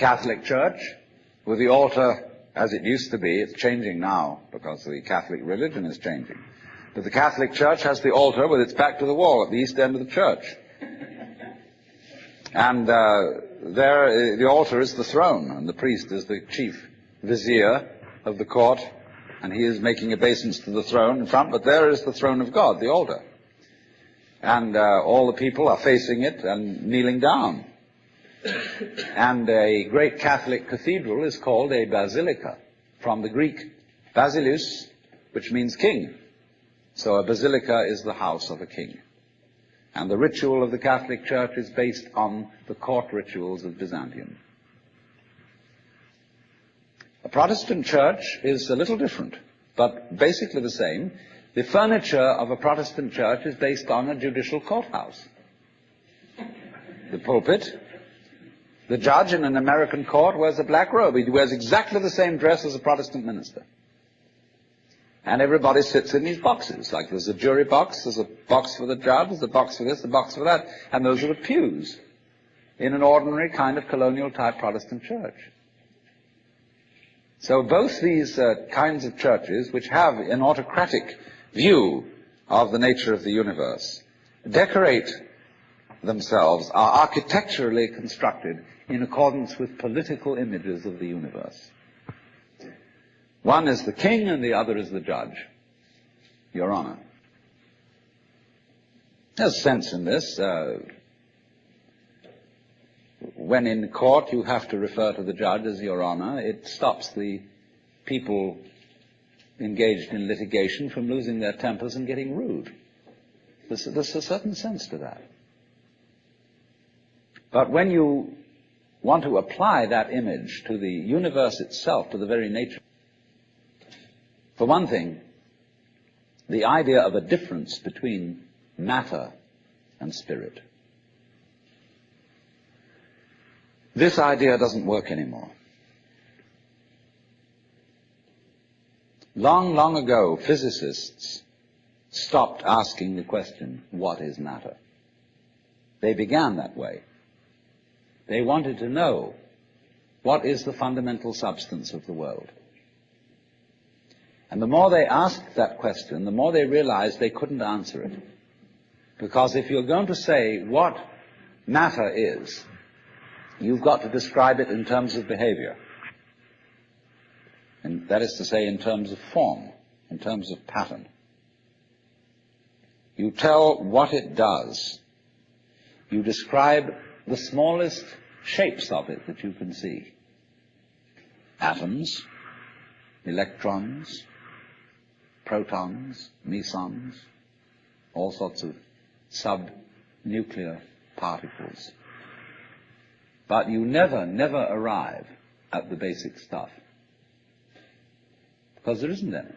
Catholic Church, with the altar as it used to be. It's changing now because the Catholic religion is changing. But the Catholic Church has the altar with its back to the wall at the east end of the church. And there, the altar is the throne, and the priest is the chief vizier of the court, and he is making obeisance to the throne in front, but there is the throne of God, the altar. And all the people are facing it and kneeling down. And a great Catholic cathedral is called a basilica, from the Greek basileus, which means king. So a basilica is the house of a king. And the ritual of the Catholic Church is based on the court rituals of Byzantium. A Protestant church is a little different, but basically the same. The furniture of a Protestant church is based on a judicial courthouse. The pulpit. The judge in an American court wears a black robe. He wears exactly the same dress as a Protestant minister. And everybody sits in these boxes. Like there's a jury box, there's a box for the judge, there's a box for this, a box for that. And those are the pews in an ordinary kind of colonial-type Protestant church. So both these kinds of churches, which have an autocratic view of the nature of the universe, decorate themselves, are architecturally constructed in accordance with political images of the universe. One is the king and the other is the judge, Your Honor. There's sense in this. When in court you have to refer to the judge as Your Honor, it stops the people engaged in litigation from losing their tempers and getting rude. There's a certain sense to that. But when you want to apply that image to the universe itself, to the very nature, for one thing, the idea of a difference between matter and spirit. This idea doesn't work anymore. Long, long ago, physicists stopped asking the question, what is matter? They began that way. They wanted to know, what is the fundamental substance of the world? And the more they asked that question, the more they realized they couldn't answer it. Because if you're going to say what matter is, you've got to describe it in terms of behavior. And that is to say, in terms of form, in terms of pattern. You tell what it does. You describe the smallest shapes of it that you can see. Atoms, electrons, protons, mesons, all sorts of subnuclear particles. But you never arrive at the basic stuff. Because there isn't any.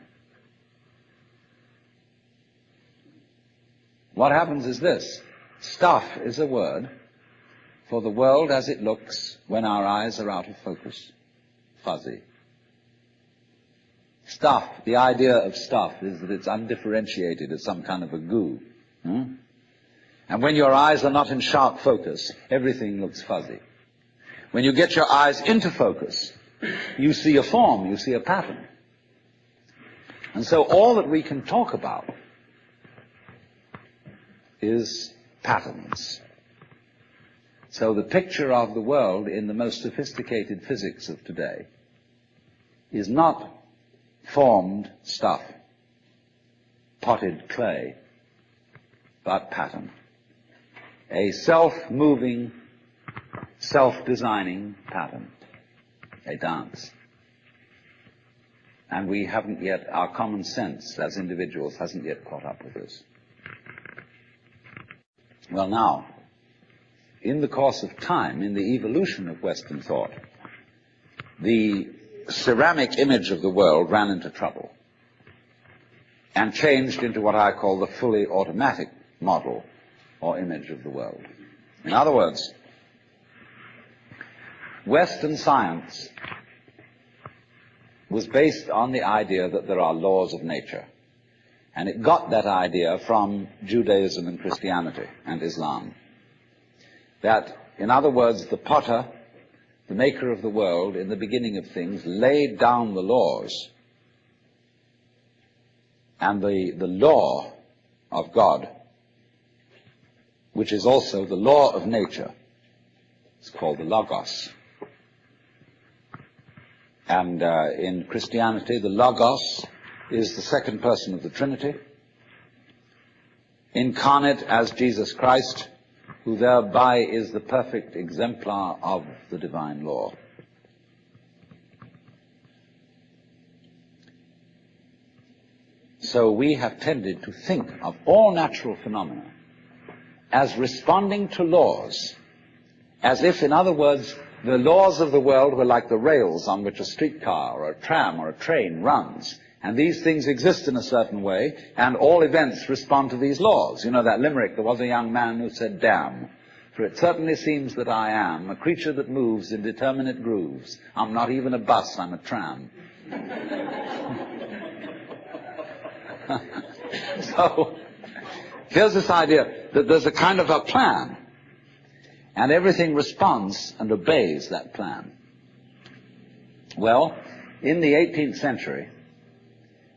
What happens is this. Stuff is a word for the world as it looks when our eyes are out of focus. Fuzzy. Stuff, the idea of stuff is that it's undifferentiated, it's some kind of a goo. And when your eyes are not in sharp focus, everything looks fuzzy. When you get your eyes into focus, you see a form, you see a pattern. And so all that we can talk about is patterns. So the picture of the world in the most sophisticated physics of today is not formed stuff, potted clay, but pattern. A self-moving, self-designing pattern, a dance. And we haven't yet, our common sense as individuals hasn't yet caught up with this. Well now, in the course of time, in the evolution of Western thought, the ceramic image of the world ran into trouble and changed into what I call the fully automatic model or image of the world. In other words, Western science was based on the idea that there are laws of nature. And it got that idea from Judaism and Christianity and Islam. That, in other words, the potter the maker of the world, in the beginning of things, laid down the laws. And the law of God, which is also the law of nature, is called the Logos. And in Christianity, the Logos is the second person of the Trinity, incarnate as Jesus Christ, who thereby is the perfect exemplar of the divine law. So we have tended to think of all natural phenomena as responding to laws, as if, in other words, the laws of the world were like the rails on which a streetcar or a tram or a train runs, and these things exist in a certain way, and all events respond to these laws. You know that limerick, there was a young man who said, "Damn, for it certainly seems that I am a creature that moves in determinate grooves. I'm not even a bus, I'm a tram." So, here's this idea that there's a kind of a plan, and everything responds and obeys that plan. Well, in the 18th century,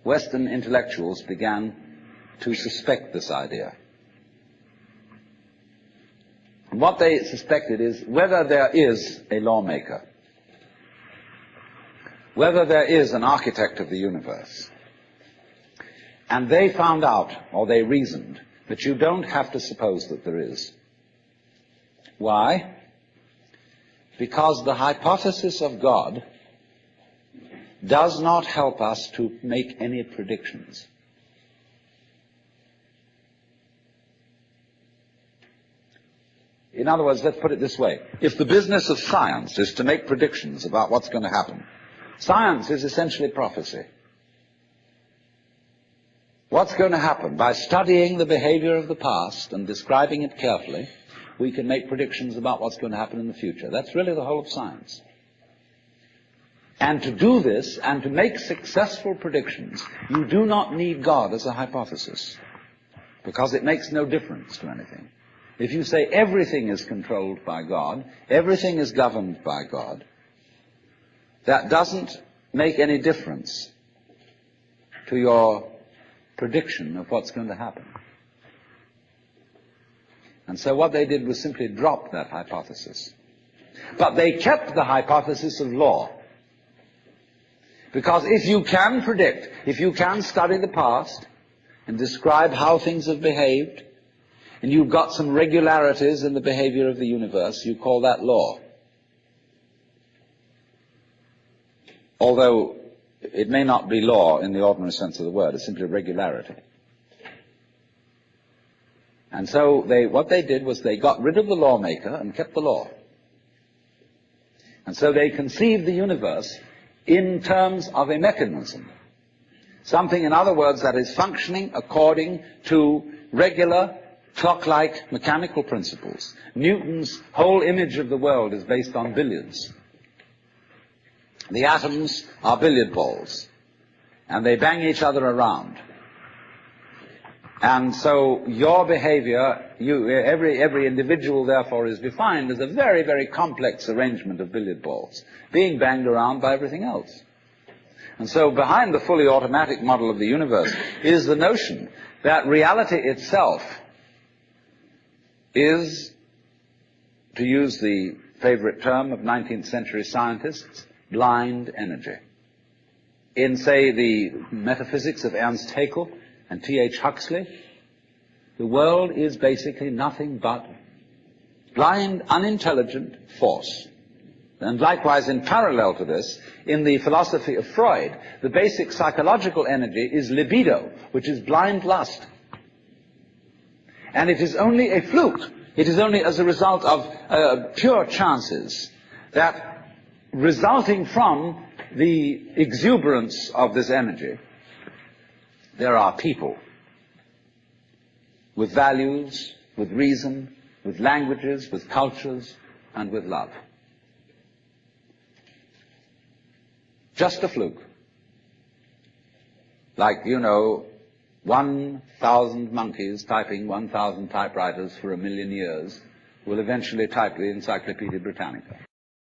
Western intellectuals began to suspect this idea. And what they suspected is whether there is a lawmaker, whether there is an architect of the universe. And they found out, or they reasoned, that you don't have to suppose that there is. Why? Because the hypothesis of God does not help us to make any predictions. In other words, let's put it this way. If the business of science is to make predictions about what's going to happen, science is essentially prophecy. What's going to happen? By studying the behavior of the past and describing it carefully, we can make predictions about what's going to happen in the future. That's really the whole of science. And to do this, and to make successful predictions, you do not need God as a hypothesis, because it makes no difference to anything. If you say everything is controlled by God, everything is governed by God, that doesn't make any difference to your prediction of what's going to happen. And so what they did was simply drop that hypothesis. But they kept the hypothesis of law. Because if you can predict, if you can study the past and describe how things have behaved, and you've got some regularities in the behavior of the universe, you call that law. Although it may not be law in the ordinary sense of the word, it's simply regularity. And so what they did was they got rid of the lawmaker and kept the law. And so they conceived the universe in terms of a mechanism. Something, in other words, that is functioning according to regular, clock-like mechanical principles. Newton's whole image of the world is based on billiards. The atoms are billiard balls, and they bang each other around. And so your behavior, every individual, therefore, is defined as a very, very complex arrangement of billiard balls, being banged around by everything else. And so behind the fully automatic model of the universe is the notion that reality itself is, to use the favorite term of 19th century scientists, blind energy. In, say, the metaphysics of Ernst Haeckel and T.H. Huxley, the world is basically nothing but blind, unintelligent force. And likewise, in parallel to this, in the philosophy of Freud, the basic psychological energy is libido, which is blind lust. And it is only a fluke. It is only as a result of pure chances that, resulting from the exuberance of this energy, there are people with values, with reason, with languages, with cultures, and with love. Just a fluke. Like, 1,000 monkeys typing 1,000 typewriters for 1,000,000 years will eventually type the Encyclopedia Britannica.